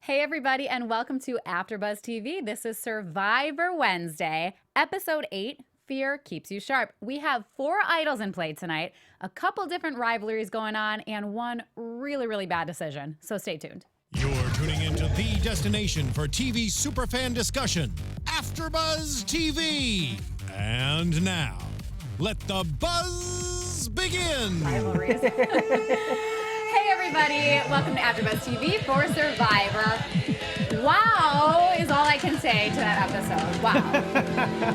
Hey everybody, and welcome to AFTERBUZZ TV. This is Survivor Wednesday, episode 8, Fear Keeps You Sharp. We have 4 idols in play tonight, a couple different rivalries going on, and one really bad decision. So stay tuned. You're tuning into the destination for TV superfan discussion, AFTERBUZZ TV. And now, let the buzz begin. Rivalries. Hey everybody, welcome to AFTERBUZZ TV for Survivor. Wow is all I can say to that episode. Wow.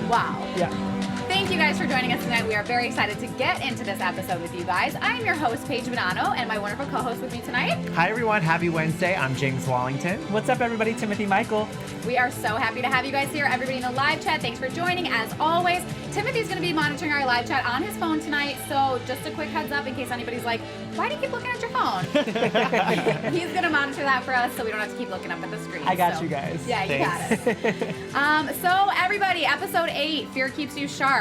Wow. Yeah. Thank you guys for joining us tonight. We are very excited to get into this episode with you guys. I'm your host, Paige Bonanno, and my wonderful co-host with me tonight. Hi everyone, happy Wednesday. I'm James Wallington. What's up, everybody? Timothy Michael. We are so happy to have you guys here. Everybody in the live chat, thanks for joining. As always, Timothy's going to be monitoring our live chat on his phone tonight, so just a quick heads up in case anybody's like, why do you keep looking at your phone? He's going to monitor that for us so we don't have to keep looking up at the screen. I got you guys. Yeah, you got it. So everybody, episode 8, Fear Keeps You Sharp.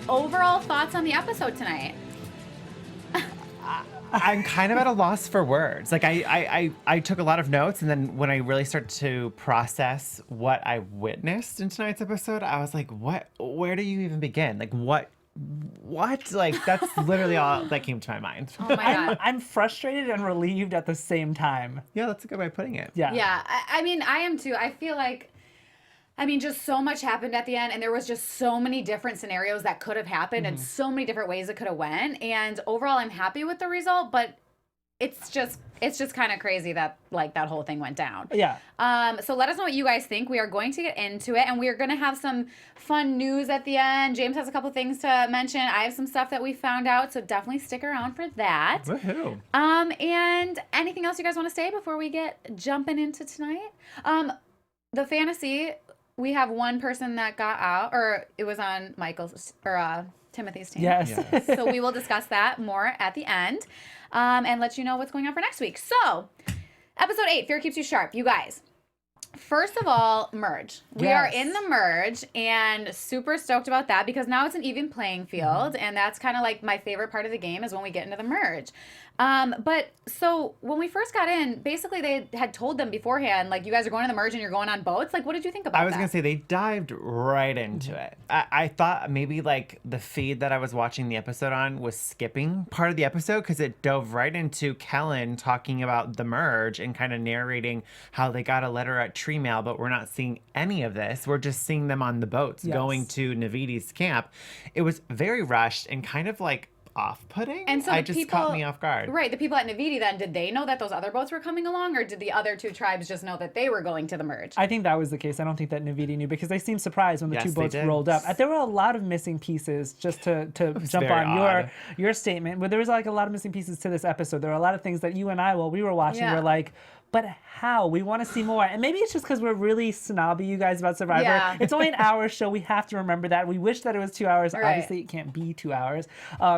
Overall thoughts on the episode tonight? I'm kind of at a loss for words. Like I took a lot of notes, and then when I really started to process what I witnessed in tonight's episode, I was like, what? Where do you even begin? Like what? Like that's literally all that came to my mind. Oh my God. I'm frustrated and relieved at the same time. Yeah, that's a good way of putting it. Yeah. Yeah, I mean, I am too. I feel like, just so much happened at the end, and there was just so many different scenarios that could have happened and so many different ways it could have went. And overall, I'm happy with the result, but it's just kind of crazy that that whole thing went down. Yeah. So let us know what you guys think. We are going to get into it, and we are going to have some fun news at the end. James has a couple things to mention. I have some stuff that we found out, so definitely stick around for that. Woohoo. And anything else you guys want to say before we get jumping into tonight? The fantasy, we have one person that got out, or it was on Michael's or Timothy's team. Yes. So we will discuss that more at the end, and let you know what's going on for next week. So, episode 8, Fear Keeps You Sharp. You guys, first of all, merge. We are in the merge, and super stoked about that because now it's an even playing field, and that's kind of like my favorite part of the game is when we get into the merge. But so when we first got in, basically they had told them beforehand, like, you guys are going to the merge and you're going on boats. Like, what did you think about that? I was going to say they dived right into it. I thought maybe like the feed that I was watching the episode on was skipping part of the episode because it dove right into Kellen talking about the merge and kind of narrating how they got a letter at Tree Mail, but we're not seeing any of this. We're just seeing them on the boats going to Navidi's camp. It was very rushed and kind of like off-putting. And so it just caught me off guard. Right. The people at Navidi then, did they know that those other boats were coming along, or did the other 2 tribes just know that they were going to the merge? I think that was the case. I don't think that Navidi knew because they seemed surprised when the 2 boats did. rolled up. There were a lot of missing pieces, just to jump on your statement, but there was like a lot of missing pieces to this episode. There were a lot of things that you and I, while we were watching, were like, but how? We want to see more. And maybe it's just because we're really snobby, you guys, about Survivor. Yeah. It's only an hour show. We have to remember that. We wish that it was 2 hours. Right. Obviously, it can't be 2 hours.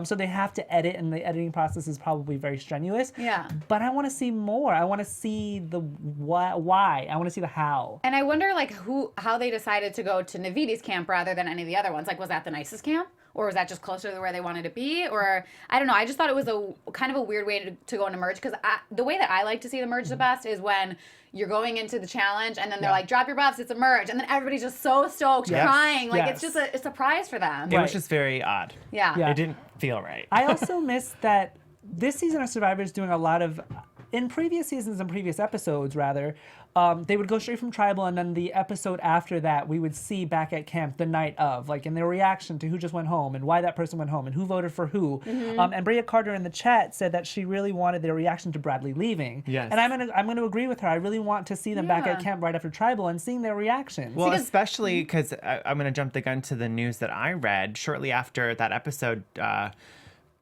So they have to edit, and the editing process is probably very strenuous. Yeah. But I want to see more. I want to see the why. I want to see the how. And I wonder, like, how they decided to go to Navidi's camp rather than any of the other ones. Like, was that the nicest camp? Or was that just closer to where they wanted to be? Or, I don't know. I just thought it was a kind of a weird way to go into merge. Because the way that I like to see the merge the best is when you're going into the challenge and then they're like, drop your buffs, it's a merge. And then everybody's just so stoked, crying. Like, it's just a surprise for them. It was just very odd. Yeah. It didn't feel right. I also miss that this season of Survivor is doing a lot of, in previous seasons and previous episodes, rather, they would go straight from tribal, and then the episode after that, we would see back at camp the night of, like, in their reaction to who just went home and why that person went home and who voted for who. And Bria Carter in the chat said that she really wanted their reaction to Bradley leaving. Yes. And I'm gonna agree with her. I really want to see them back at camp right after tribal and seeing their reactions. Well, especially because I'm going to jump the gun to the news that I read shortly after that episode.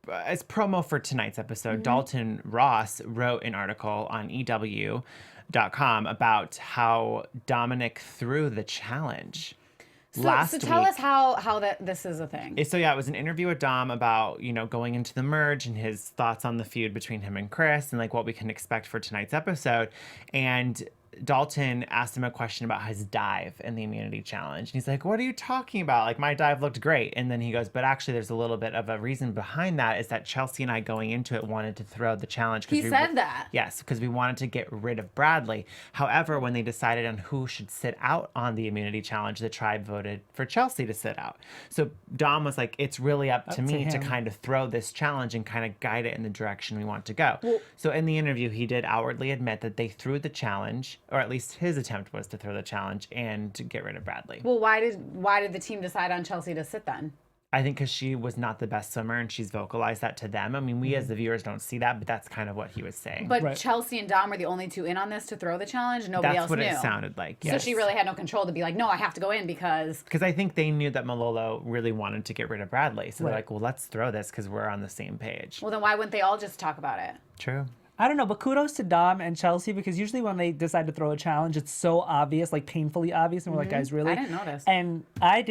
As promo for tonight's episode, Dalton Ross wrote an article on EW.com about how Dominic threw the challenge. So tell us how this is a thing. So yeah, it was an interview with Dom about, going into the merge and his thoughts on the feud between him and Chris and like what we can expect for tonight's episode. And Dalton asked him a question about his dive in the immunity challenge. And he's like, what are you talking about? Like, my dive looked great. And then he goes, but actually there's a little bit of a reason behind that, is that Chelsea and I going into it wanted to throw the challenge. He said that. Yes, because we wanted to get rid of Bradley. However, when they decided on who should sit out on the immunity challenge, the tribe voted for Chelsea to sit out. So Dom was like, it's really up to me to kind of throw this challenge and kind of guide it in the direction we want to go. So in the interview, he did outwardly admit that they threw the challenge, or at least his attempt was to throw the challenge and to get rid of Bradley. Well, why did the team decide on Chelsea to sit then? I think because she was not the best swimmer, and she's vocalized that to them. I mean, we as the viewers don't see that, but that's kind of what he was saying. But Chelsea and Dom were the only two in on this to throw the challenge. Nobody else knew. That's what it sounded like. So she really had no control to be like, no, I have to go in because... Because I think they knew that Malolo really wanted to get rid of Bradley. So they're like, well, let's throw this because we're on the same page. Well, then why wouldn't they all just talk about it? True. I don't know, but kudos to Dom and Chelsea, because usually when they decide to throw a challenge, it's so obvious, like painfully obvious, and we're like, guys, really? I didn't notice. And I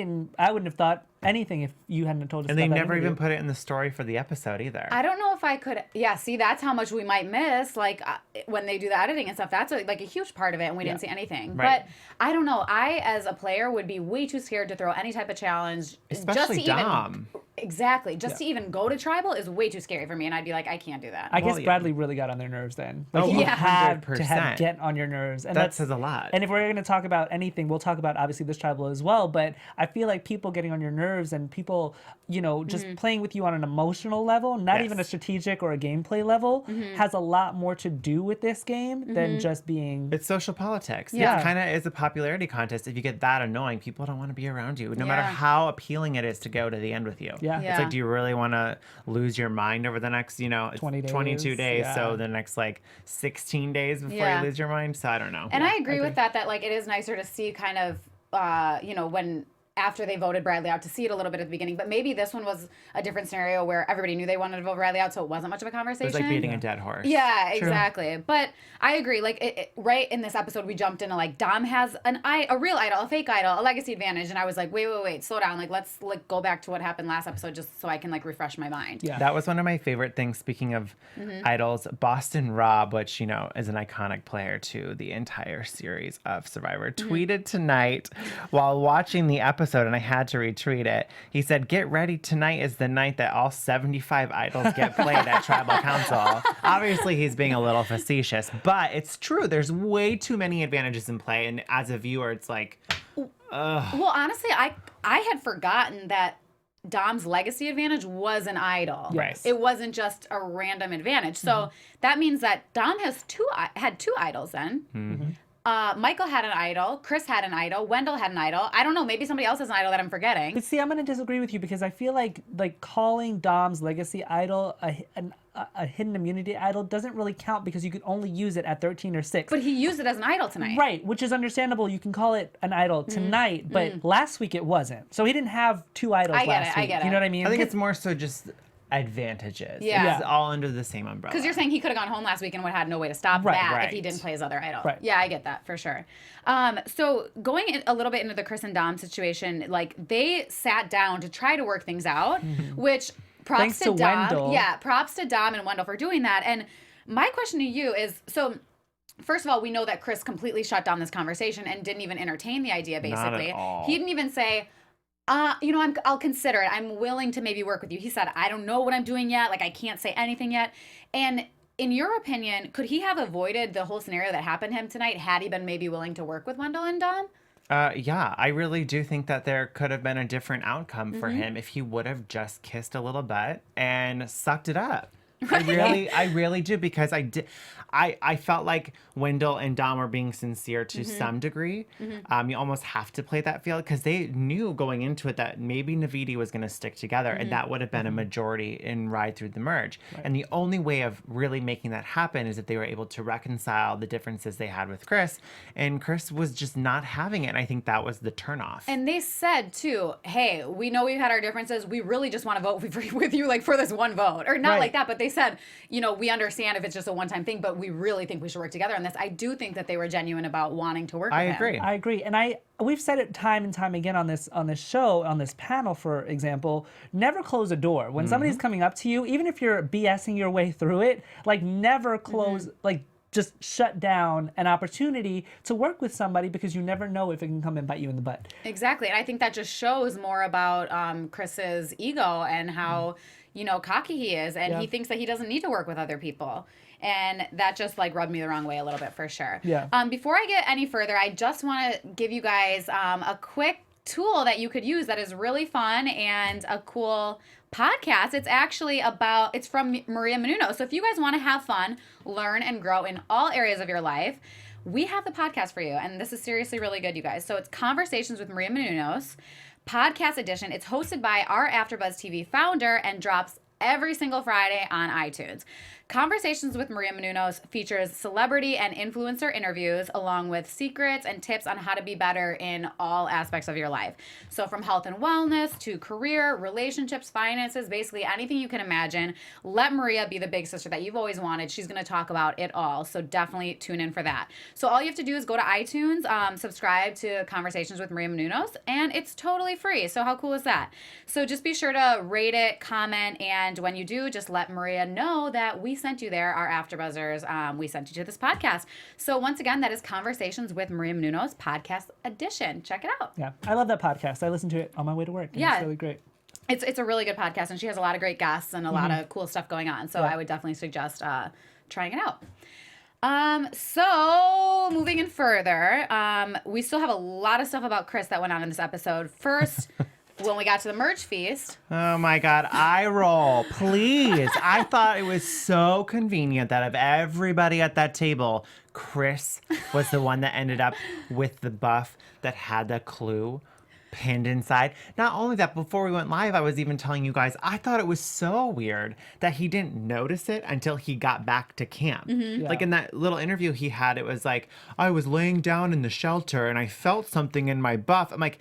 wouldn't have thought anything if you hadn't told us. And they about that never even interview. put it in the story for the episode either. I don't know if I could. Yeah, see, that's how much we might miss. Like when they do the editing and stuff, that's like a huge part of it, and we didn't see anything. Right. But I don't know. I, as a player, would be way too scared to throw any type of challenge. Especially just to Dom. Exactly. Just to even go to tribal is way too scary for me, and I'd be like, I can't do that. I guess Bradley really got on their nerves then. Like, Oh, he had to 100%. get on your nerves. And That says a lot. And if we're going to talk about anything, we'll talk about obviously this tribal as well. But I feel like people getting on your nerves and people, you know, just playing with you on an emotional level, not even a strategic or a gameplay level, has a lot more to do with this game than just being... It's social politics. Yeah. It kind of is a popularity contest. If you get that annoying, people don't want to be around you, no matter how appealing it is to go to the end with you. Yeah. It's like, do you really want to lose your mind over the next, 22 days? Yeah. So the next like 16 days before you lose your mind. So I don't know. And I agree with that like it is nicer to see kind of, when after they voted Bradley out, to see it a little bit at the beginning. But maybe this one was a different scenario where everybody knew they wanted to vote Bradley out, so it wasn't much of a conversation. It was like beating a dead horse. Yeah, exactly. But I agree. Like, right in this episode, we jumped into like Dom has a real idol, a fake idol, a legacy advantage, and I was like, wait, slow down. Like, let's like go back to what happened last episode, just so I can like refresh my mind. Yeah. That was one of my favorite things. Speaking of idols, Boston Rob, which, is an iconic player to the entire series of Survivor, tweeted tonight while watching the episode, and I had to retweet it. He said, "Get ready, tonight is the night that all 75 idols get played at Tribal Council." Obviously, he's being a little facetious, but it's true. There's way too many advantages in play, and as a viewer, it's like, Well, honestly, I had forgotten that Dom's legacy advantage was an idol. Yes. It wasn't just a random advantage. So that means that Dom had two idols then. Michael had an idol. Chris had an idol. Wendell had an idol. I don't know. Maybe somebody else has an idol that I'm forgetting. But see, I'm going to disagree with you because I feel like calling Dom's legacy idol a hidden immunity idol doesn't really count because you could only use it at 13 or 6. But he used it as an idol tonight. Right, which is understandable. You can call it an idol tonight, but last week it wasn't. So he didn't have two idols last week. I get it. You know what I mean? I think it's more so just advantages. Yeah. It's all under the same umbrella. Because you're saying he could have gone home last week and would have had no way to stop that if he didn't play his other idol. Right. Yeah, I get that for sure. So going a little bit into the Chris and Dom situation, like they sat down to try to work things out, which props Thanks to to Dom. Wendell. Yeah, props to Dom and Wendell for doing that. And my question to you is, so first of all, we know that Chris completely shut down this conversation and didn't even entertain the idea, basically. Not at all. He didn't even say, I'll consider it. I'm willing to maybe work with you. He said, I don't know what I'm doing yet. Like, I can't say anything yet. And in your opinion, could he have avoided the whole scenario that happened to him tonight had he been maybe willing to work with Wendell and Dom? Yeah, I really do think that there could have been a different outcome for him if he would have just kissed a little butt and sucked it up. I really do, because I felt like Wendell and Dom were being sincere to some degree. You almost have to play that field because they knew going into it that maybe Navidi was going to stick together, and that would have been a majority in Ride Through the Merge. Right. And the only way of really making that happen is that they were able to reconcile the differences they had with Chris, and Chris was just not having it. And I think that was the turnoff. And they said too, hey, we know we've had our differences. We really just want to vote with you, like for this one vote, or not like that, but they said, we understand if it's just a one-time thing, but we really think we should work together on this. I do think that they were genuine about wanting to work with him. I agree. And we've said it time and time again on this show, on this panel, for example, never close a door. When somebody's coming up to you, even if you're BSing your way through it, like never close, like just shut down an opportunity to work with somebody because you never know if it can come and bite you in the butt. Exactly. And I think that just shows more about Chris's ego and how, cocky he is. And he thinks that he doesn't need to work with other people. And that just like rubbed me the wrong way a little bit for sure. Yeah. Before I get any further, I just want to give you guys a quick tool that you could use that is really fun and a cool podcast. It's from Maria Menounos. So if you guys want to have fun, learn, and grow in all areas of your life, we have the podcast for you. And this is seriously really good, you guys. So it's Conversations with Maria Menounos, podcast edition. It's hosted by our AfterBuzz TV founder and drops every single Friday on iTunes. Conversations with Maria Menounos features celebrity and influencer interviews along with secrets and tips on how to be better in all aspects of your life. So from health and wellness to career, relationships, finances, basically anything you can imagine. Let Maria be the big sister that you've always wanted. She's going to talk about it all. So definitely tune in for that. So all you have to do is go to iTunes, subscribe to Conversations with Maria Menounos, and it's totally free. So how cool is that? So just be sure to rate it, comment, and when you do, just let Maria know that we sent you there, our AfterBuzzers. We sent you to this podcast. So once again, that is Conversations with Maria Menounos, podcast edition. Check it out. Yeah, I love that podcast. I listen to it on my way to work. And it's really great. It's a really good podcast, and she has a lot of great guests and a lot of cool stuff going on. So I would definitely suggest trying it out. So moving in further, we still have a lot of stuff about Chris that went on in this episode. First, when we got to the merge feast. Oh my God, eye roll, please. I thought it was so convenient that of everybody at that table, Chris was the one that ended up with the buff that had the clue pinned inside. Not only that, before we went live, I was even telling you guys, I thought it was so weird that he didn't notice it until he got back to camp. Mm-hmm. Yeah. Like in that little interview he had, it was like, I was laying down in the shelter and I felt something in my buff. I'm like,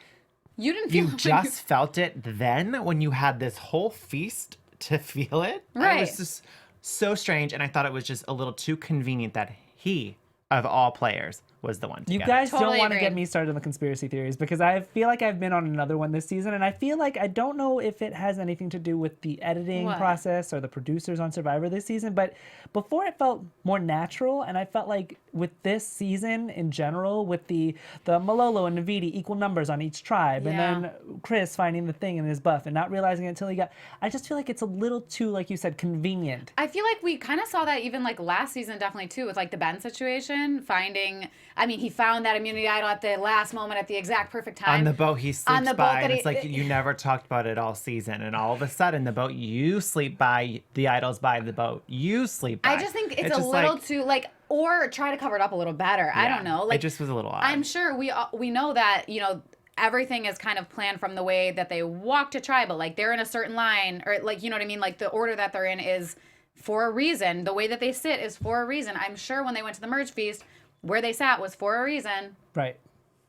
You didn't feel you just felt it then when you had this whole feast to feel it? Right. It was just so strange, and I thought it was just a little too convenient that he, of all players, was the one to You get guys it. Totally don't want to agree. get me started on the conspiracy theories because I feel like I've been on another one this season, and I feel like I don't know if it has anything to do with the editing What? process or the producers on Survivor this season, but before it felt more natural, and I felt like with this season in general, with the Malolo and Navidi equal numbers on each tribe, and then Chris finding the thing in his buff and not realizing it until he got, I just feel like it's a little too, like you said, convenient. I feel like we kind of saw that even like last season, definitely too, with like the Ben situation, he found that immunity idol at the last moment at the exact perfect time. On the boat he sleeps On the boat by, that and it's like you never talked about it all season, and all of a sudden the boat you sleep by, the idol's by the boat you sleep by. I just think it's a just little like, too like, or try to cover it up a little better. I don't know. Like it just was a little odd. I'm sure we know that everything is kind of planned from the way that they walk to tribal. Like they're in a certain line, or like you know what I mean. Like the order that they're in is for a reason. The way that they sit is for a reason. I'm sure when they went to the merge feast, where they sat was for a reason. Right.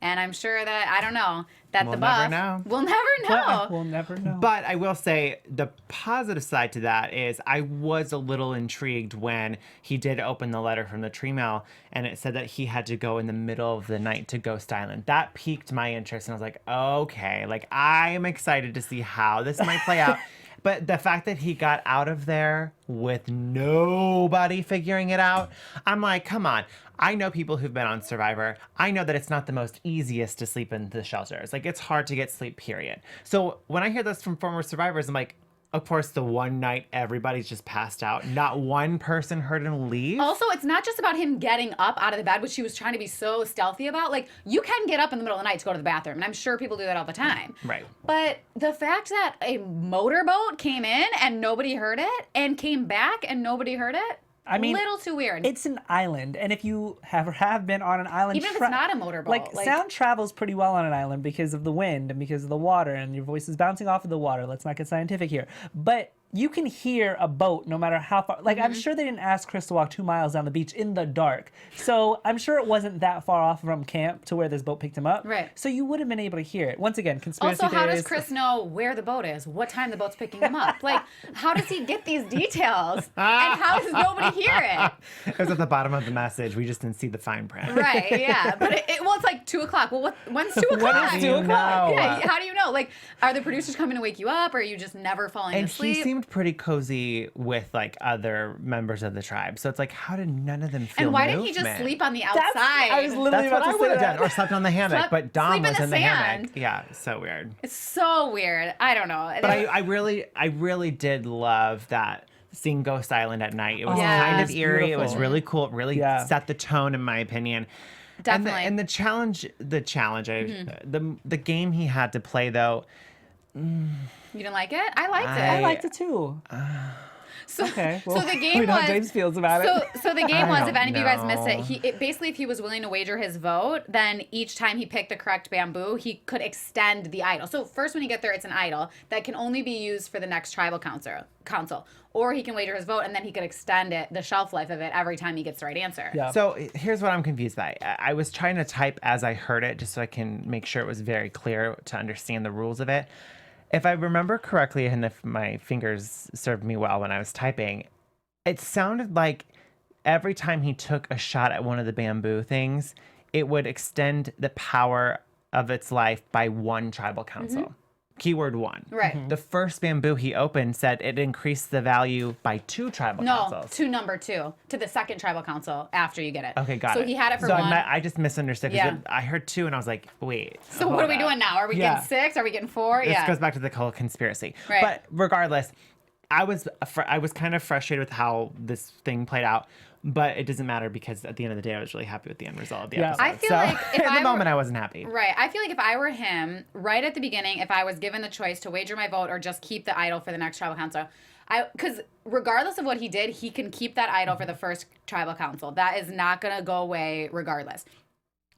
And I'm sure that, I don't know, that We'll the buff. never know. We'll never know. We'll never know. But I will say the positive side to that is I was a little intrigued when he did open the letter from the tree mail and it said that he had to go in the middle of the night to Ghost Island. That piqued my interest and I was like, okay, like I am excited to see how this might play out. But the fact that he got out of there with nobody figuring it out, I'm like, come on. I know people who've been on Survivor. I know that it's not the most easiest to sleep in the shelters. Like, it's hard to get sleep, period. So when I hear this from former survivors, I'm like, of course, the one night everybody's just passed out. Not one person heard him leave. Also, it's not just about him getting up out of the bed, which he was trying to be so stealthy about. Like, you can get up in the middle of the night to go to the bathroom, and I'm sure people do that all the time. Right. But the fact that a motorboat came in and nobody heard it, and came back and nobody heard it, I mean, little too weird. It's an island, and if you have been on an island, Even if it's not a motorboat, like sound travels pretty well on an island because of the wind and because of the water, and your voice is bouncing off of the water. Let's not get scientific here, but you can hear a boat no matter how far. Like, I'm sure they didn't ask Chris to walk 2 miles down the beach in the dark. So I'm sure it wasn't that far off from camp to where this boat picked him up. Right. So you would have been able to hear it. Once again, conspiracy Also, how does theories. Chris know where the boat is? What time the boat's picking him up? Like, how does he get these details? And how does nobody hear it? It was at the bottom of the message. We just didn't see the fine print. Right, yeah. But well, it's like 2 o'clock. Well, when's 2 o'clock? When is 2 o'clock? Yeah, how do you know? Like, are the producers coming to wake you up, or are you just never falling And asleep? he seemed seemed pretty cozy with like other members of the tribe. So it's like, how did none of them feel And why didn't he movement? just sleep on the outside? I was literally That's what about I to would say have that. done, or slept on the hammock. Slept- But Dom sleep in was the in the hammock. sand. Yeah, so weird. It's so weird. I don't know. But I really did love that seeing Ghost Island at night. It was Yeah. kind of It's eerie. It was beautiful. really cool. It really Yeah. set the tone, in my opinion. Definitely. And the challenge, the game he had to play though. You didn't like it? I liked it. I liked it too. So, Okay. so Well, the game we know was. how James feels about it. So the game I was, don't if any of you guys missed know. it, basically if he was willing to wager his vote, then each time he picked the correct bamboo, he could extend the idol. So first when you get there, it's an idol that can only be used for the next tribal council. Or he can wager his vote and then he could extend it, the shelf life of it, every time he gets the right answer. Yeah. So here's what I'm confused by. I was trying to type as I heard it just so I can make sure it was very clear to understand the rules of it. If I remember correctly, and if my fingers served me well when I was typing, it sounded like every time he took a shot at one of the bamboo things, it would extend the power of its life by one tribal council. Keyword one. Right. The first bamboo he opened said it increased the value by 2 tribal No, councils. to number 2, to the second tribal council after you get it. Okay, got it. So he had it for so one. I just misunderstood. 'Cause Yeah. I heard 2 and I was like, wait. So what are we doing now? Are we Yeah. getting 6? Are we getting 4? This Yeah. goes back to the whole conspiracy. Right. But regardless, I was kind of frustrated with how this thing played out. But it doesn't matter because at the end of the day, I was really happy with the end result of the Yeah. episode. I feel so, like if in I the were- moment, I wasn't happy. Right. I feel like if I were him, right at the beginning, if I was given the choice to wager my vote or just keep the idol for the next tribal council, because regardless of what he did, he can keep that idol for the first tribal council. That is not going to go away regardless.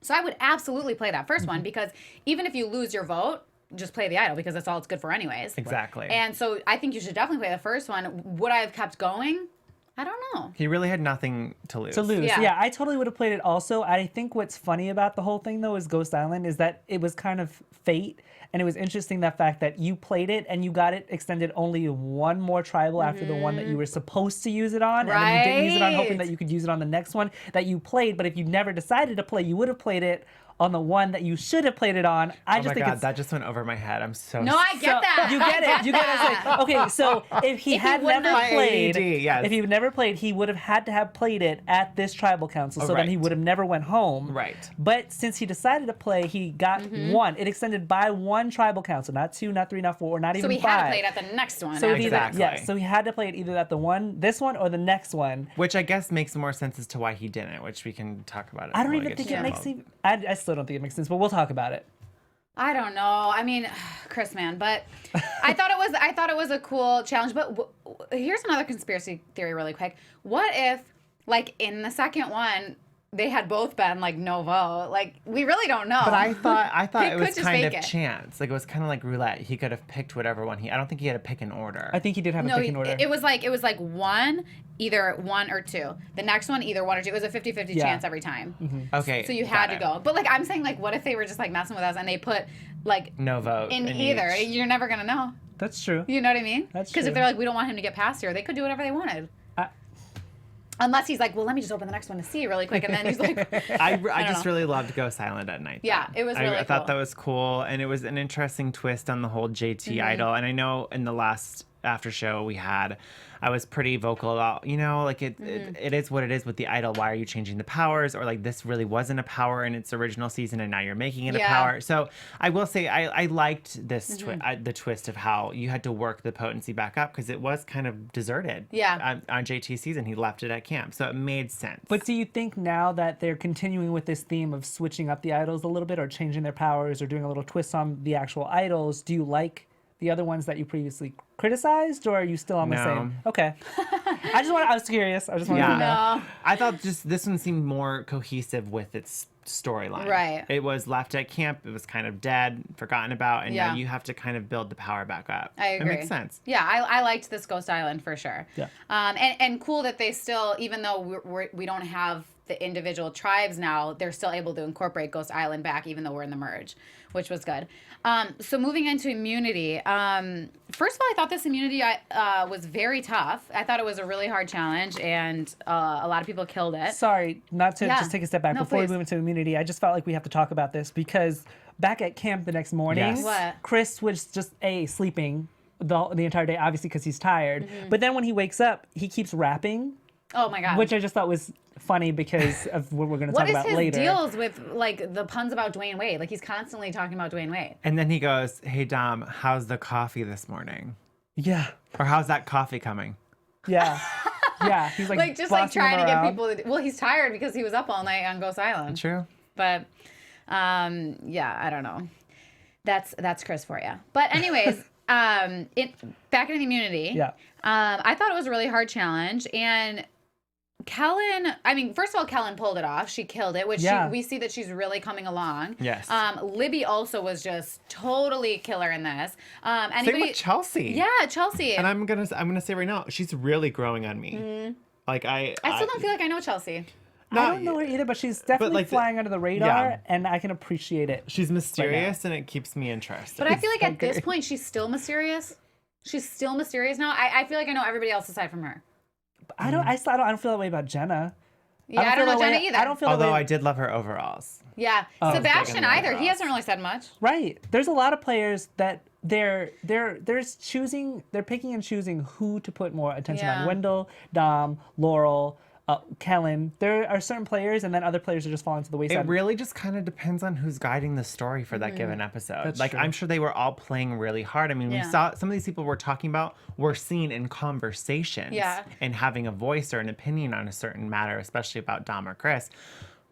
So I would absolutely play that first one because even if you lose your vote, just play the idol because that's all it's good for anyways. Exactly. And so I think you should definitely play the first one. Would I have kept going? I don't know. He really had nothing to lose. To lose. Yeah. Yeah, I totally would have played it also. I think what's funny about the whole thing, though, is Ghost Island is that it was kind of fate. And it was interesting that fact that you played it and you got it extended only one more tribal after the one that you were supposed to use it on. And then you didn't use it on, hoping that you could use it on the next one that you played. But if you never decided to play, you would have played it on the one that you should have played it on. I Oh just my think God, it's that just went over my head. I'm so No, I get that. You get it. You get it. It's like, okay, so if he had wouldn't never have- played, My ADD, yes. if he never played, he would have had to have played it at this tribal council. So then he right. would have never went home. Right. But since he decided to play, he got one. It extended by one tribal council, not 2, not 3, not 4, not even So 5. he had to play it at the next one. So it either, Exactly. yeah, so he had to play it either at the one, this one, or the next one. Which I guess makes more sense as to why he didn't, which we can talk about it. I don't when we even get think to it the makes vote. sense. I still don't think it makes sense, but we'll talk about it. I don't know. I mean, Chris, man, but I thought it was a cool challenge. But here's another conspiracy theory, really quick. What if, like, in the second one, they had both been like no vote? Like, we really don't know. But I thought He it could was just kind fake of it. chance. Like it was kind of like roulette. He could have picked whatever one I don't think he had to pick an order. I think he did have a No, picking order. it was like one, either 1 or 2. The next one, either 1 or 2. It was a 50-50 Yeah. chance every time. Okay. So you got had to it. go. But like I'm saying, like, what if they were just like messing with us and they put like No vote in either? each. You're never gonna know. That's true. You know what I mean? That's Because true. if they're like, we don't want him to get past here, they could do whatever they wanted. Unless he's like, well, let me just open the next one to see really quick, and then he's like, I don't just know. really loved Go Silent at Night. Yeah, though. it was really I thought cool. that was cool, and it was an interesting twist on the whole JT idol. And I know in the last after show we had, I was pretty vocal about, like it is what it is with the idol. Why are you changing the powers? Or like this really wasn't a power in its original season, and now you're making it a Yeah. power. So I will say I liked this the twist of how you had to work the potency back up because it was kind of deserted. Yeah. On JT's season, he left it at camp, so it made sense. But do you think now that they're continuing with this theme of switching up the idols a little bit or changing their powers or doing a little twist on the actual idols, do you like the other ones that you previously criticized, or are you still on the No. same? Okay. I was curious. I just wanted to know. no. I thought just this one seemed more cohesive with its storyline. Right. It was left at camp. It was kind of dead, forgotten about, and Yeah. now you have to kind of build the power back up. I agree. It makes sense. Yeah, I liked this Ghost Island for sure. Yeah. And cool that they still, even though we don't have the individual tribes now, they're still able to incorporate Ghost Island back, even though we're in the merge, which was good. So moving into immunity. First of all, I thought this immunity was very tough. I thought it was a really hard challenge, and a lot of people killed it. Sorry, not to Yeah. just take a step back. No, Before we please. move into immunity, I just felt like we have to talk about this because back at camp the next morning, Yes. What? Chris was just sleeping the entire day, obviously because he's tired. But then when he wakes up, he keeps rapping, Oh my god. which I just thought was funny because of what we're going to talk about What is his later. deals with like the puns about Dwayne Wade? Like he's constantly talking about Dwayne Wade. And then he goes, "Hey Dom, how's the coffee this morning? Yeah, Or how's that coffee coming?" yeah, yeah. He's like, Like just like bossing him trying to get around. people to, well, he's tired because he was up all night on Ghost Island. True. But yeah, I don't know. That's Chris for you. But anyways, back in the immunity. Yeah. I thought it was a really hard challenge, and Kellen, I mean, first of all, Kellen pulled it off. She killed it, which Yeah. we see that she's really coming along. Yes. Libby also was just totally killer in this. Same with Chelsea. Yeah, Chelsea. And I'm gonna say right now, she's really growing on me. Like I still don't feel like I know Chelsea. I don't know her either, but she's definitely like flying under the radar, yeah. and I can appreciate it. She's mysterious, and it keeps me interested. But I feel like at this okay. point, she's still mysterious. She's still mysterious now. I feel like I know everybody else aside from her. I don't feel that way about Jenna. Yeah, I don't know Jenna either. I don't feel that Although way. I did love her overalls. Yeah, Oh. Sebastian Big in the either. He eyebrows. hasn't really said much. Right. There's a lot of players that they're picking and choosing who to put more attention Yeah. on. Wendell, Dom, Laurel, Kellen. There are certain players, and then other players are just falling to the wayside. It really just kind of depends on who's guiding the story for that given episode. That's like, true. I'm sure they were all playing really hard. I mean, Yeah. we saw some of these people we're talking about were seen in conversations Yeah. and having a voice or an opinion on a certain matter, especially about Dom or Chris.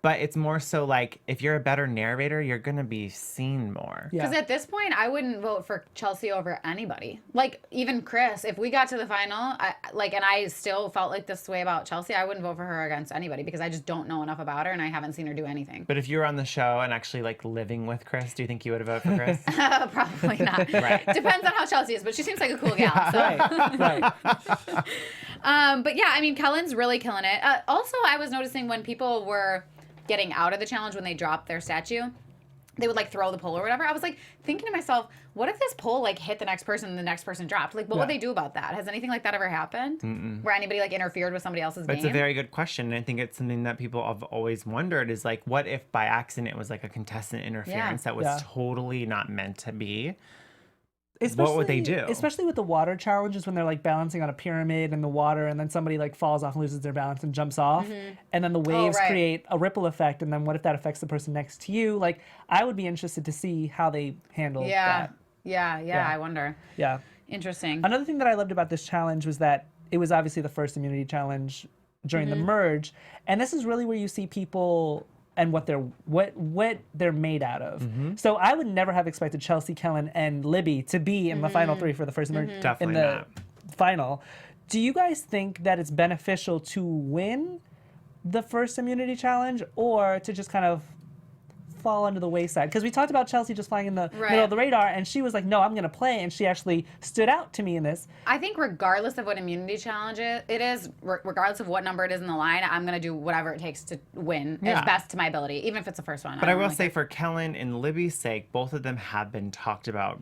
But it's more so like, if you're a better narrator, you're going to be seen more. Yeah. Because at this point, I wouldn't vote for Chelsea over anybody. Like, even Chris, if we got to the final, and I still felt like this way about Chelsea, I wouldn't vote for her against anybody because I just don't know enough about her and I haven't seen her do anything. But if you were on the show and actually like living with Chris, do you think you would have voted for Chris? Probably not. Right. Depends on how Chelsea is, but she seems like a cool gal. So. Right. But yeah, I mean, Kellen's really killing it. Also, I was noticing when people were getting out of the challenge, when they dropped their statue, they would like throw the pole or whatever. I was like thinking to myself, what if this pole like hit the next person and the next person dropped? Like, what would Yeah. they do about that? Has anything like that ever happened? Where anybody like interfered with somebody else's But game? it's a very good question. And I think it's something that people have always wondered is like, what if by accident it was like a contestant interference that was Yeah. totally not meant to be? Especially, What would they do? Especially with the water challenges when they're like balancing on a pyramid in the water, and then somebody like falls off and loses their balance and jumps off, and then the waves right. create a ripple effect. And then what if that affects the person next to you? Like, I would be interested to see how they handle yeah. that. Yeah, I wonder. Yeah. Interesting. Another thing that I loved about this challenge was that it was obviously the first immunity challenge during the merge, and this is really where you see people and what they're made out of. So I would never have expected Chelsea, Kellen, and Libby to be in the final three for the first immunity Definitely in the not. final. Do you guys think that it's beneficial to win the first immunity challenge or to just kind of fall under the wayside? Because we talked about Chelsea just flying in the middle of the radar, and she was like, no, I'm going to play, and she actually stood out to me in this. I think regardless of what immunity challenge it is, regardless of what number it is in the line, I'm going to do whatever it takes to win Yeah. as best to my ability, even if it's the first one. But I don't will really say care. for Kellen and Libby's sake, both of them have been talked about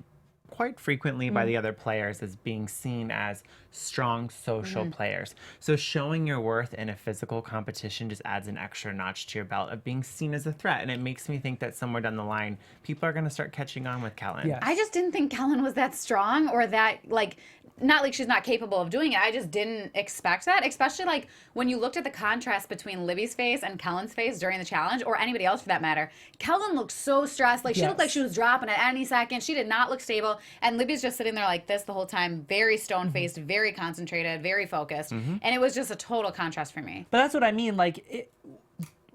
quite frequently by the other players as being seen as strong social players. So showing your worth in a physical competition just adds an extra notch to your belt of being seen as a threat. And it makes me think that somewhere down the line, people are going to start catching on with Kellen. Yeah. I just didn't think Kellen was that strong or that, like, not like she's not capable of doing it. I just didn't expect that, especially like when you looked at the contrast between Libby's face and Kellen's face during the challenge, or anybody else for that matter. Kellen looked so stressed. Like, she looked like she was dropping at any second. She did not look stable. And Libby's just sitting there like this the whole time, very stone-faced, very concentrated, very focused. And it was just a total contrast for me. But that's what I mean. Like,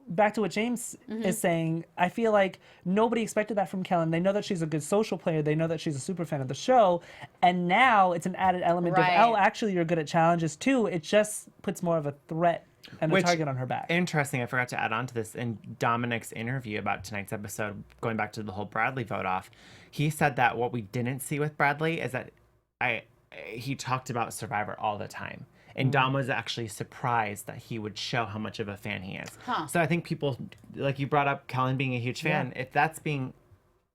back to what James is saying, I feel like nobody expected that from Kellen. They know that she's a good social player. They know that she's a super fan of the show. And now it's an added element Right. of, oh, actually, you're good at challenges too. It just puts more of a threat and a target on her back. Interesting. I forgot to add on to this. In Dominic's interview about tonight's episode, going back to the whole Bradley vote off, he said that what we didn't see with Bradley is that he talked about Survivor all the time. And Dom was actually surprised that he would show how much of a fan he is. Huh. So I think people, like you brought up Kellen being a huge fan, if that's being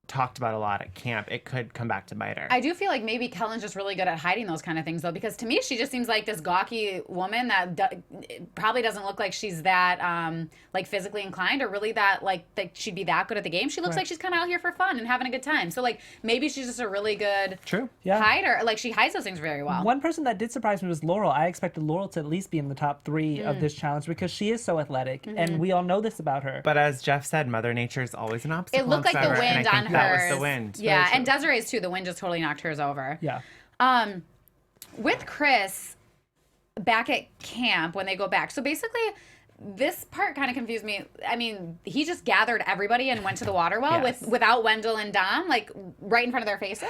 talked about a lot at camp, it could come back to bite her. I do feel like maybe Kellen's just really good at hiding those kind of things, though, because to me, she just seems like this gawky woman that probably doesn't look like she's that like physically inclined or really that that she'd be that good at the game. She looks like she's kind of out here for fun and having a good time. So like maybe she's just a really good hider. Like she hides those things very well. One person that did surprise me was Laurel. I expected Laurel to at least be in the top 3 of this challenge because she is so athletic, and we all know this about her. But as Jeff said, Mother Nature is always an obstacle. It looked like the wind on hers. That was the wind. Yeah, and Desiree's too. The wind just totally knocked hers over. Yeah. With Chris back at camp when they go back. So basically, this part kind of confused me. I mean, he just gathered everybody and went to the water well without Wendell and Dom, like right in front of their faces.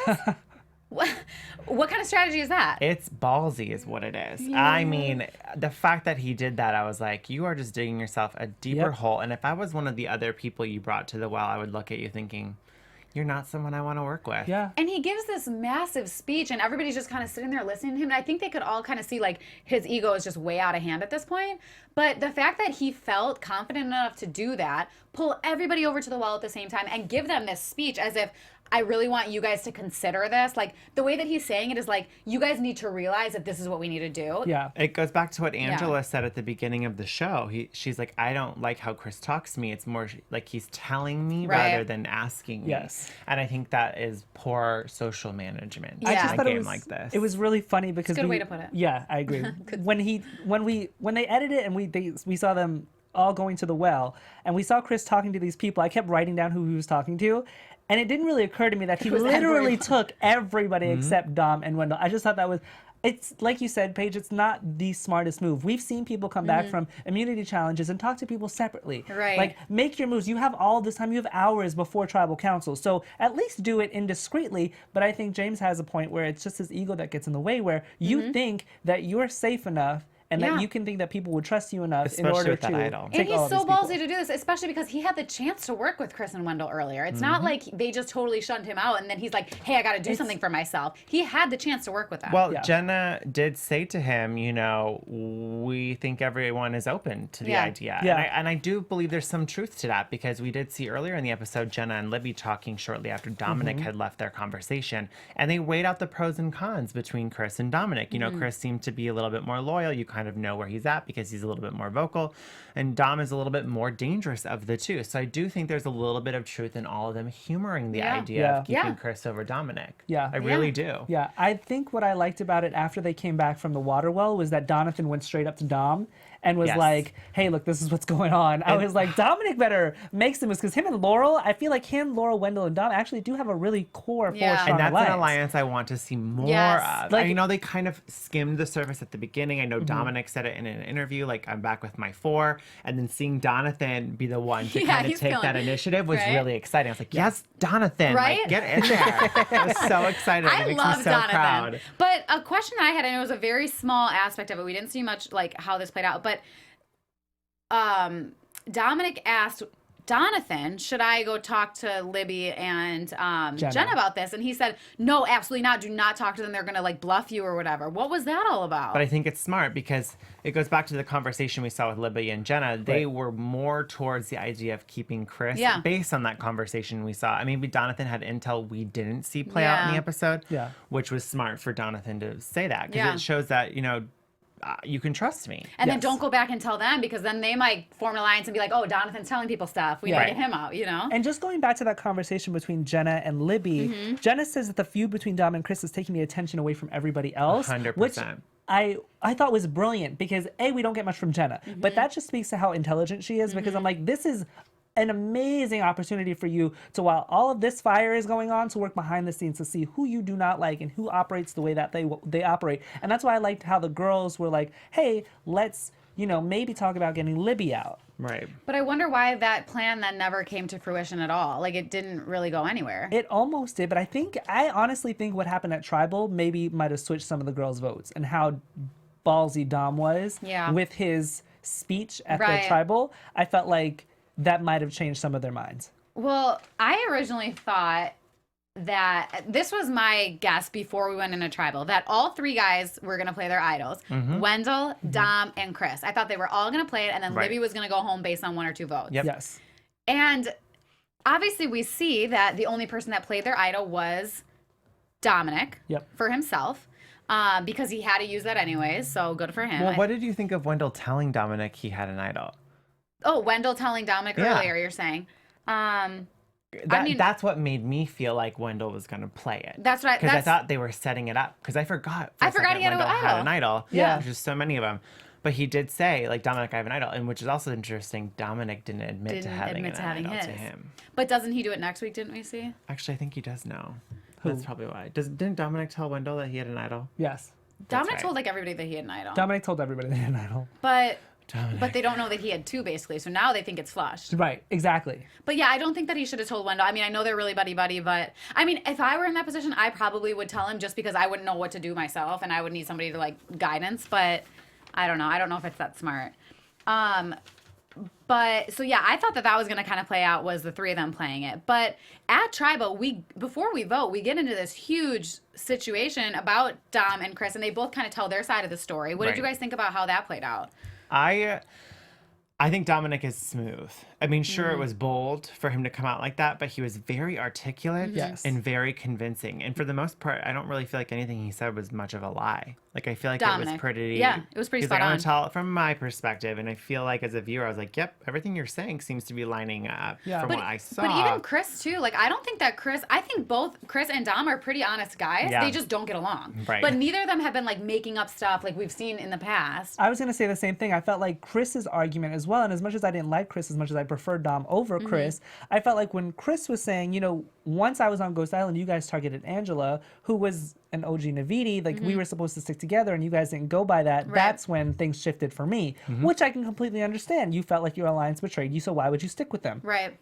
What kind of strategy is that? It's ballsy is what it is. Yeah. I mean, the fact that he did that, I was like, you are just digging yourself a deeper hole. And if I was one of the other people you brought to the well, I would look at you thinking, you're not someone I want to work with. Yeah. And he gives this massive speech and everybody's just kind of sitting there listening to him. And I think they could all kind of see like his ego is just way out of hand at this point. But the fact that he felt confident enough to do that, pull everybody over to the well at the same time and give them this speech as if, I really want you guys to consider this. Like, the way that he's saying it is like, you guys need to realize that this is what we need to do. Yeah. It goes back to what Angela said at the beginning of the show. She's like, I don't like how Chris talks to me. It's more like he's telling me rather than asking me. Yes. And I think that is poor social management I just in thought a game like this. It was really funny because Good way to put it. Yeah, I agree. when they edited it and we saw them all going to the well and we saw Chris talking to these people, I kept writing down who he was talking to. And it didn't really occur to me that he literally took everybody except Dom and Wendell. I just thought that was, it's like you said, Paige, it's not the smartest move. We've seen people come back from immunity challenges and talk to people separately. Right. Like, make your moves. You have all this time. You have hours before tribal council. So at least do it indiscreetly. But I think James has a point where it's just his ego that gets in the way, where you think that you're safe enough and that you can think that people would trust you enough in order to idol. take And he's all so these people. ballsy to do this, especially because he had the chance to work with Chris and Wendell earlier. It's not like they just totally shunned him out and then he's like, hey, I got to do something for myself. He had the chance to work with them. Well, Jenna did say to him, you know, we think everyone is open to the idea. Yeah. And I do believe there's some truth to that because we did see earlier in the episode Jenna and Libby talking shortly after Dominic had left their conversation. And they weighed out the pros and cons between Chris and Dominic. You know, Chris seemed to be a little bit more loyal. You kind of know where he's at because he's a little bit more vocal, and Dom is a little bit more dangerous of the two. So I do think there's a little bit of truth in all of them humoring the idea of keeping Chris over Dominic. Yeah. I really do. Yeah, I think what I liked about it after they came back from the water well was that Donathan went straight up to Dom and was like, hey, look, this is what's going on. I was like, Dominic better make some moves because him and Laurel, I feel like him, Laurel, Wendell, and Dom actually do have a really core, strong And that's alliance. an alliance I want to see more of. Like, I know they kind of skimmed the surface at the beginning. I know Dominic said it in an interview, like, I'm back with my 4. And then seeing Donathan be the one to kind of take that initiative was really exciting. I was like, yes, Donathan, like, get in there. I was so excited. I it makes love me so Donathan. proud. But a question I had, and it was a very small aspect of it. We didn't see much like how this played out, but Dominic asked Donathan, should I go talk to Libby and Jenna about this? And he said, no, absolutely not. Do not talk to them. They're going to like bluff you or whatever. What was that all about? But I think it's smart because it goes back to the conversation we saw with Libby and Jenna. They were more towards the idea of keeping Chris based on that conversation we saw. I mean, maybe Donathan had intel we didn't see play out in the episode, which was smart for Donathan to say that because it shows that, you know, you can trust me. And then don't go back and tell them because then they might form an alliance and be like, oh, Donathan's telling people stuff. We need to get him out, you know? And just going back to that conversation between Jenna and Libby, Jenna says that the feud between Dom and Chris is taking the attention away from everybody else. 100%. Which I thought was brilliant because A, we don't get much from Jenna. But that just speaks to how intelligent she is because I'm like, this is an amazing opportunity for you to, while all of this fire is going on, to work behind the scenes to see who you do not like and who operates the way that they operate. And that's why I liked how the girls were like, hey, let's, you know, maybe talk about getting Libby out. Right. But I wonder why that plan then never came to fruition at all. Like, it didn't really go anywhere. It almost did, but I honestly think what happened at Tribal maybe might have switched some of the girls' votes and how ballsy Dom was with his speech at the Tribal. I felt like that might have changed some of their minds. Well, I originally thought that this was my guess before we went into Tribal, that all 3 guys were going to play their idols. Wendell, Dom, and Chris. I thought they were all going to play it, and then Libby was going to go home based on 1 or 2 votes. Yes. And obviously we see that the only person that played their idol was Dominic for himself. Because he had to use that anyways, so good for him. Well, what did you think of Wendell telling Dominic he had an idol? Oh, Wendell telling Dominic earlier, you're saying. That's what made me feel like Wendell was going to play it. That's right. Because I thought they were setting it up. Because I forgot. I forgot he had Wendell had an idol. Yeah. There's just so many of them. But he did say, like, Dominic, I have an idol. And which is also interesting. Dominic didn't admit to having an idol to him. But doesn't he do it next week, didn't we see? Actually, I think he does now. That's probably why. Didn't Dominic tell Wendell that he had an idol? Yes. Dominic told, like, everybody that he had an idol. Dominic told everybody they had an idol. But they don't know that he had two, basically. So now they think it's flushed. Right, exactly. But yeah, I don't think that he should have told Wendell. I mean, I know they're really buddy-buddy, but I mean, if I were in that position, I probably would tell him just because I wouldn't know what to do myself and I would need somebody to, like, guidance. But I don't know. I don't know if it's that smart. But so yeah, I thought that was going to kind of play out was the three of them playing it. But at Tribal, before we vote, we get into this huge situation about Dom and Chris, and they both kind of tell their side of the story. What did you guys think about how that played out? I think Dominic is smooth. I mean, sure, it was bold for him to come out like that, but he was very articulate and very convincing. And for the most part, I don't really feel like anything he said was much of a lie. Like, I feel like Dominic. it was pretty... Yeah, it was pretty spot on. I'm on. going to tell it from my perspective, and I feel like as a viewer, I was like, yep, everything you're saying seems to be lining up from what I saw. But even Chris, too. Like, I don't think that I think both Chris and Dom are pretty honest guys. Yeah. They just don't get along. Right. But neither of them have been, like, making up stuff like we've seen in the past. I was going to say the same thing. I felt like Chris's argument as well, and as much as I didn't like Chris as much as I preferred Dom over Chris, I felt like when Chris was saying, you know, once I was on Ghost Island, you guys targeted Angela, who was an OG Navidi, like we were supposed to stick together and you guys didn't go by that. Right. That's when things shifted for me, which I can completely understand. You felt like your alliance betrayed you, so why would you stick with them? Right.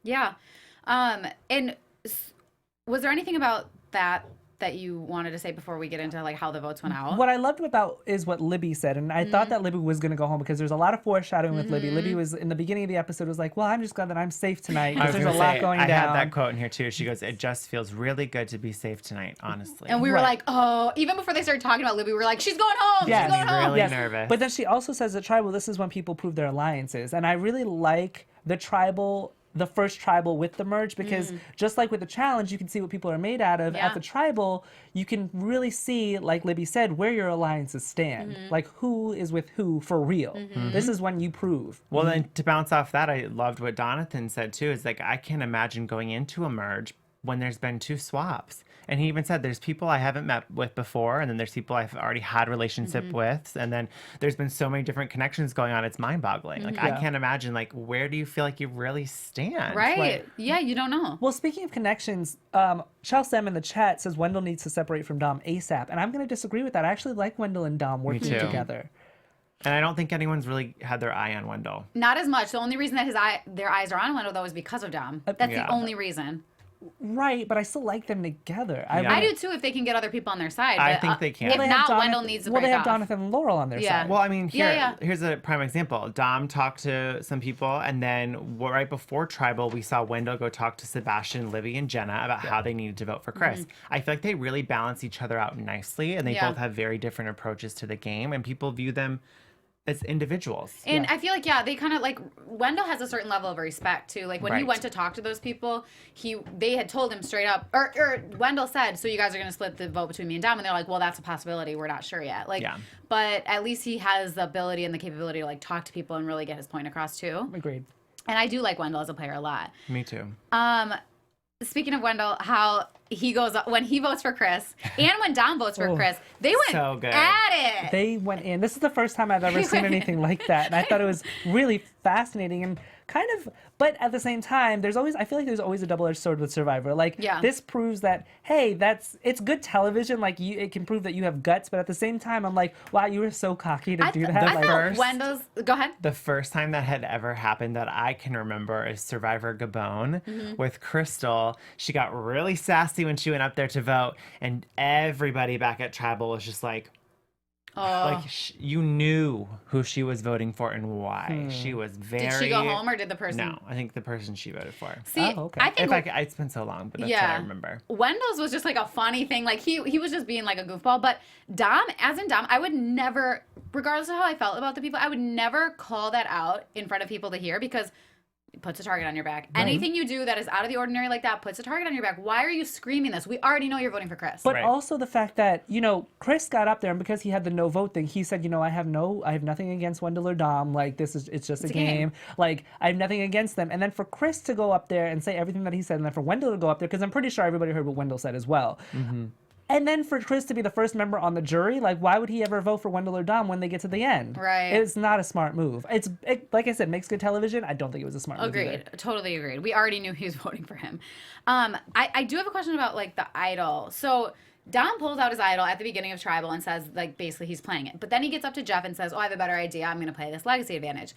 Yeah. And was there anything about that you wanted to say before we get into like how the votes went out? What I loved about is what Libby said, and I thought that Libby was going to go home because there's a lot of foreshadowing with Libby. Libby was in the beginning of the episode was like, "Well, I'm just glad that I'm safe tonight because there's a lot going down." I had that quote in here too. She goes, "It just feels really good to be safe tonight, honestly." And we were like, "Oh!" Even before they started talking about Libby, we were like, "She's going home. Yes. She's going home." Really nervous. But then she also says that Tribal, this is when people prove their alliances, and I really like the first Tribal with the merge because just like with the challenge, you can see what people are made out of. At the Tribal, you can really see, like Libby said, where your alliances stand. Like who is with who for real. This is when you prove. Well, then to bounce off that, I loved what Donathan said too. Is like, I can't imagine going into a merge when there's been two swaps. And he even said there's people I haven't met with before, and then there's people I've already had relationship with, and then there's been so many different connections going on. It's mind-boggling. Like I can't imagine. Like, where do you feel like you really stand? Right? Yeah, you don't know. Well, speaking of connections, Chelsea in the chat says Wendell needs to separate from Dom ASAP, and I'm going to disagree with that. I actually like Wendell and Dom working together. And I don't think anyone's really had their eye on Wendell. Not as much. The only reason that their eyes are on Wendell though is because of Dom. That's the only reason. Right, but I still like them together. I do too if they can get other people on their side. I think they can. If not, Wendell needs to break they have off. Jonathan and Laurel on their side. Well, I mean, here's a prime example. Dom talked to some people, and then right before Tribal, we saw Wendell go talk to Sebastian, Livy, and Jenna about how they needed to vote for Chris. I feel like they really balance each other out nicely, and they both have very different approaches to the game, and people view them as individuals. And I feel like, they kind of like, Wendell has a certain level of respect too. Like when he went to talk to those people, they had told him straight up, or Wendell said, so you guys are going to split the vote between me and Dom. And they're like, well, that's a possibility. We're not sure yet. Like, but at least he has the ability and the capability to like talk to people and really get his point across too. Agreed. And I do like Wendell as a player a lot. Me too. Speaking of Wendell, how he goes when he votes for Chris and when Dom votes for Chris, they went so good. at it. They went in. This is the first time I've ever seen anything like that, and I thought it was really fascinating and kind of. But at the same time, I feel like there's always a double-edged sword with Survivor. Like this proves that it's good television. Like it can prove that you have guts, but at the same time, I'm like, wow, you were so cocky to do that. I thought Wendell's. Go ahead. The first time that had ever happened that I can remember is Survivor Gabon with Crystal. She got really sassy when she went up there to vote, and everybody back at Tribal was just like, you knew who she was voting for and why. She was very... Did she go home or did the person... No, I think the person she voted for. See, I think... In fact, it's been so long, but that's what I remember. Wendell's was just like a funny thing. Like he was just being like a goofball. But Dom, I would never, regardless of how I felt about the people, I would never call that out in front of people to hear because puts a target on your back. Anything you do that is out of the ordinary like that puts a target on your back. Why are you screaming this? We already know you're voting for Chris. But also the fact that, you know, Chris got up there, and because he had the no vote thing, he said, you know, I have nothing against Wendell or Dom. Like, it's just a game. Like, I have nothing against them. And then for Chris to go up there and say everything that he said, and then for Wendell to go up there, because I'm pretty sure everybody heard what Wendell said as well. And then for Chris to be the first member on the jury, like, why would he ever vote for Wendell or Dom when they get to the end? Right. It's not a smart move. Like I said, makes good television. I don't think it was a smart move either. Agreed. Totally agreed. We already knew he was voting for him. I do have a question about, like, the idol. So Dom pulls out his idol at the beginning of Tribal and says, like, basically he's playing it. But then he gets up to Jeff and says, oh, I have a better idea. I'm going to play this legacy advantage.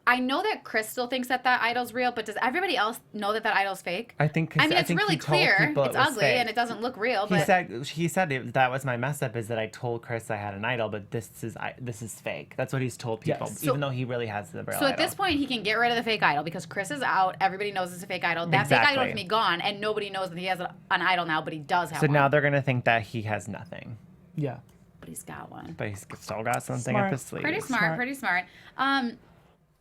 I know that Chris still thinks that idol's real, but does everybody else know that idol's fake? I think. I mean, it's really clear. It's ugly fake. and it doesn't look real. He said that was my mess up, is that I told Chris I had an idol, but this is fake. That's what he's told people, even though he really has the real idol. So at this point, he can get rid of the fake idol because Chris is out. Everybody knows it's a fake idol. That fake idol can be gone, and nobody knows that he has an idol now, but he does have one. So now they're gonna think that he has nothing. Yeah. But he's got one. But he's still got something up his sleeve. Pretty smart.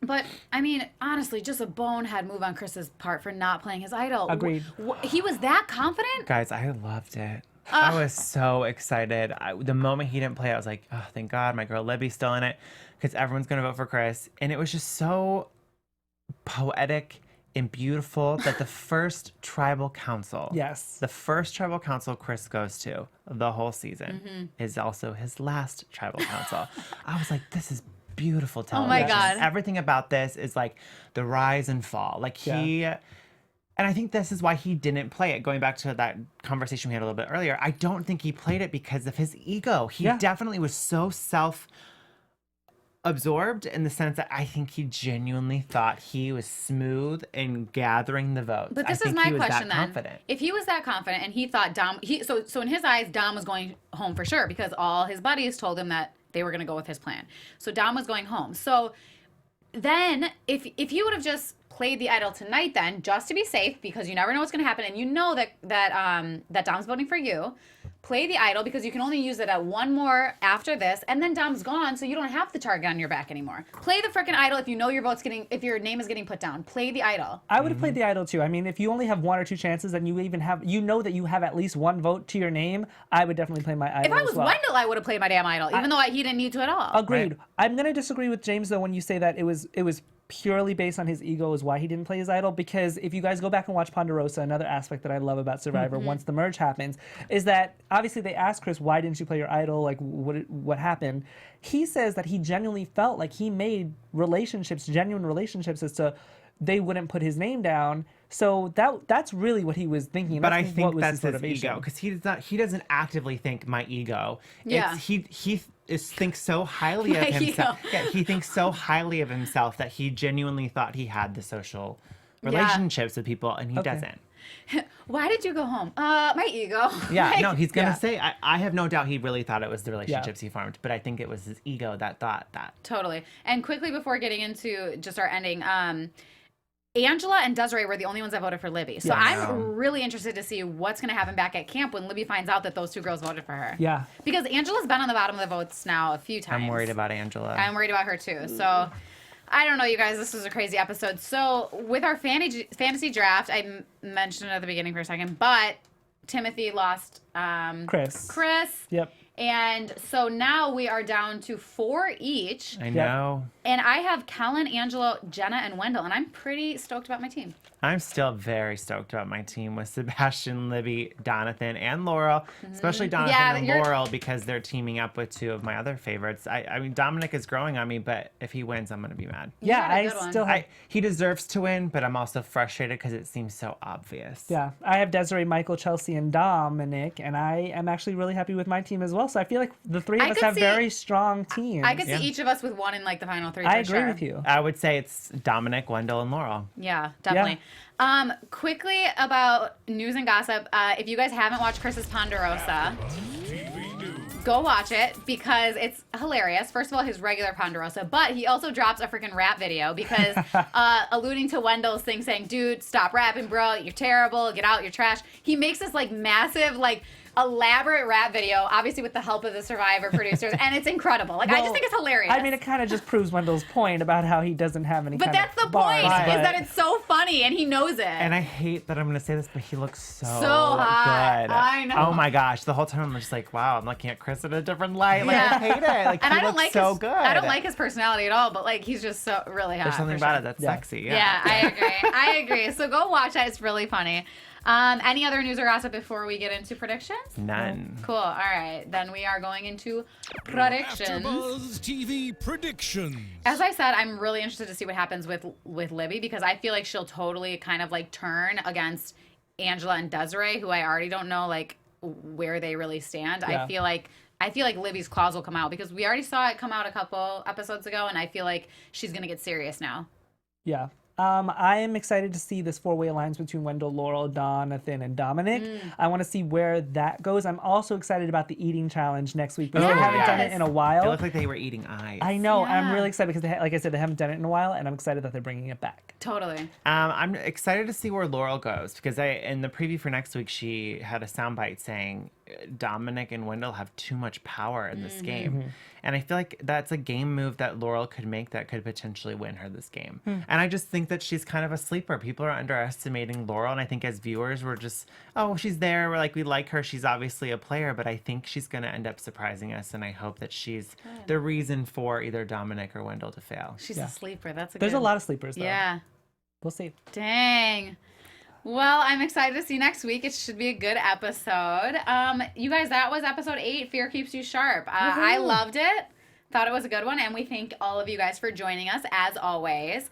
But, I mean, honestly, just a bonehead move on Chris's part for not playing his idol. Agreed. He was that confident? Guys, I loved it. I was so excited. The moment he didn't play, I was like, oh, thank God, my girl Libby's still in it, because everyone's going to vote for Chris. And it was just so poetic and beautiful that the first tribal council, the first tribal council Chris goes to the whole season, is also his last tribal council. I was like, this is beautiful television. Oh my God. Everything about this is like the rise and fall. Like and I think this is why he didn't play it. Going back to that conversation we had a little bit earlier, I don't think he played it because of his ego. He definitely was so self-absorbed in the sense that I think he genuinely thought he was smooth in gathering the votes. But this is my question then. Confident. If he was that confident and he thought Dom, so in his eyes, Dom was going home for sure because all his buddies told him that they were going to go with his plan. So Dom was going home. So then if he would have just played the idol tonight then, just to be safe, because you never know what's going to happen, and you know that Dom's voting for you, play the idol because you can only use it at one more after this, and then Dom's gone, so you don't have the target on your back anymore. Play the freaking idol if you know if your name is getting put down. Play the idol. I would have played the idol too. I mean, if you only have one or two chances, and you know that you have at least one vote to your name, I would definitely play my idol. If I was Wendell, I would have played my damn idol, even though he didn't need to at all. Agreed. Right. I'm gonna disagree with James though when you say that it was purely based on his ego is why he didn't play his idol, because if you guys go back and watch Ponderosa, another aspect that I love about Survivor once the merge happens is that obviously they asked Chris, why didn't you play your idol, like what happened? He says that he genuinely felt like he made genuine relationships as to they wouldn't put his name down. So that's really what he was thinking. But I think that's his ego, because he doesn't actively think my ego. Yeah. He thinks so highly of himself. Yeah, he thinks so highly of himself that he genuinely thought he had the social relationships with people, and he doesn't. Why did you go home? My ego. Yeah, no, he's gonna say. I have no doubt he really thought it was the relationships he formed, but I think it was his ego that thought that. Totally. And quickly before getting into just our ending, Angela and Desiree were the only ones that voted for Libby. So I'm really interested to see what's going to happen back at camp when Libby finds out that those two girls voted for her. Yeah. Because Angela's been on the bottom of the votes now a few times. I'm worried about Angela. I'm worried about her too. So I don't know, you guys. This was a crazy episode. So with our fantasy draft, I mentioned it at the beginning for a second, but Timothy lost Chris. Yep. And so now we are down to 4 each. I know. And I have Kellen, Angelo, Jenna, and Wendell, and I'm pretty stoked about my team. I'm still very stoked about my team with Sebastian, Libby, Donathan, and Laurel. Especially Donathan and Laurel, because they're teaming up with 2 of my other favorites. I mean, Dominic is growing on me, but if he wins, I'm going to be mad. He deserves to win, but I'm also frustrated because it seems so obvious. Yeah, I have Desiree, Michael, Chelsea, and Dominic, and I am actually really happy with my team as well. So I feel like the 3 of us have very strong teams. I could see each of us with one in like the final 3. I agree with you. I would say it's Dominic, Wendell, and Laurel. Yeah, definitely. Yeah. Quickly about news and gossip. If you guys haven't watched Chris's Ponderosa, go watch it because it's hilarious. First of all, his regular Ponderosa, but he also drops a freaking rap video because alluding to Wendell's thing saying, dude, stop rapping, bro. You're terrible. Get out. You're trash. He makes this like massive like elaborate rap video, obviously with the help of the Survivor producers, and it's incredible. Like, I just think it's hilarious. I mean, it kind of just proves Wendell's point about how he doesn't have any. But that's the point, is that it's so funny, and he knows it. And I hate that I'm going to say this, but he looks so hot. good. I know. Oh my gosh. The whole time I'm just like, wow, I'm looking at Chris in a different light. Like, I hate it. Like, and he I don't looks like so his, good. I don't like his personality at all, but like he's just so really hot. There's something about it that's sexy. Yeah, I agree. I agree. So go watch that. It's really funny. Any other news or gossip before we get into predictions? None. Cool. All right. Then we are going into predictions. AfterBuzz TV predictions. As I said, I'm really interested to see what happens with Libby, because I feel like she'll totally kind of like turn against Angela and Desiree, who I already don't know like where they really stand. Yeah. I feel like Libby's claws will come out, because we already saw it come out a couple episodes ago, and I feel like she's gonna get serious now. Yeah. I am excited to see this four-way alliance between Wendell, Laurel, Donathan, and Dominic. I want to see where that goes. I'm also excited about the eating challenge next week, because they haven't done it in a while. It looked like they were eating eyes. I know. Yeah. I'm really excited because, like I said, they haven't done it in a while, and I'm excited that they're bringing it back. Totally. I'm excited to see where Laurel goes, because in the preview for next week, she had a soundbite saying Dominic and Wendell have too much power in this game. And I feel like that's a game move that Laurel could make that could potentially win her this game. And I just think that she's kind of a sleeper. People are underestimating Laurel, and I think as viewers, we're just, oh, she's there. We're like, we like her. She's obviously a player, but I think she's going to end up surprising us, and I hope that she's the reason for either Dominic or Wendell to fail. She's a sleeper. That's a There's good... a lot of sleepers, though. Yeah. We'll see. Dang. Well, I'm excited to see next week. It should be a good episode. You guys, that was episode 8, Fear Keeps You Sharp. I loved it. Thought it was a good one, and we thank all of you guys for joining us, as always.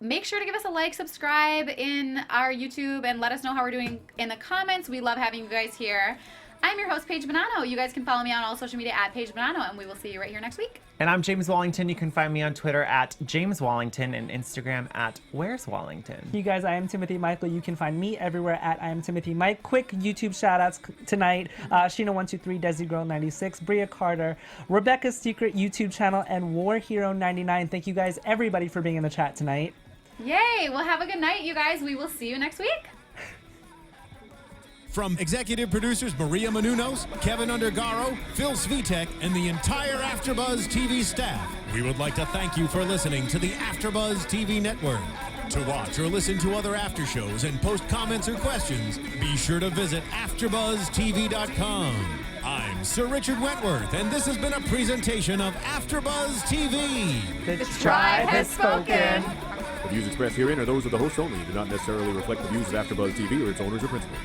Make sure to give us a like, subscribe in our YouTube, and let us know how we're doing in the comments. We love having you guys here. I'm your host, Paige Bonanno. You guys can follow me on all social media at Paige Bonanno, and we will see you right here next week. And I'm James Wallington. You can find me on Twitter at James Wallington and Instagram at Where's Wallington. You guys, I am Timothy Michael. You can find me everywhere at I am Timothy Mike. Quick YouTube shout outs tonight. Sheena123, Desi Girl 96, Bria Carter, Rebecca's Secret YouTube channel, and War Hero 99. Thank you guys, everybody, for being in the chat tonight. Yay! Well, have a good night, you guys. We will see you next week. From executive producers Maria Menounos, Keven Undergaro, Phil Svitek, and the entire AfterBuzz TV staff, we would like to thank you for listening to the AfterBuzz TV network. To watch or listen to other after shows and post comments or questions, be sure to visit AfterBuzzTV.com. I'm Sir Richard Wentworth, and this has been a presentation of AfterBuzz TV. The tribe has spoken. The views expressed herein are those of the host only and do not necessarily reflect the views of AfterBuzz TV or its owners or principals.